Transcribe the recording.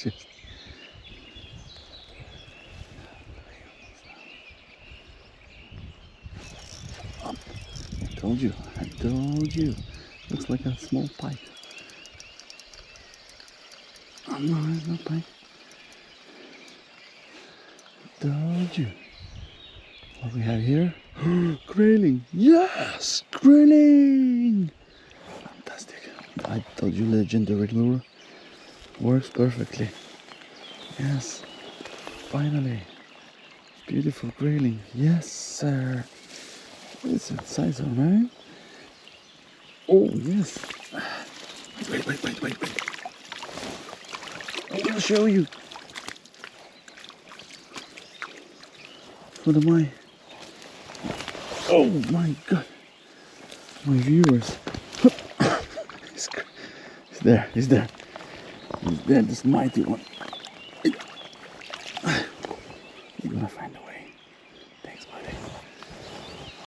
just... Up. I told you. Looks like a small pike. Oh no, it's not pike. I told you. What we have here? Grayling! Yes! Grayling! Fantastic. I told you, legendary lure works perfectly. Yes. Finally. Beautiful grayling. Yes, sir. It's a size of 9. Oh, yes. Wait. I will show you. What am I? Oh my God. My viewers. He's there. He's there, this mighty one. You're gonna find a way.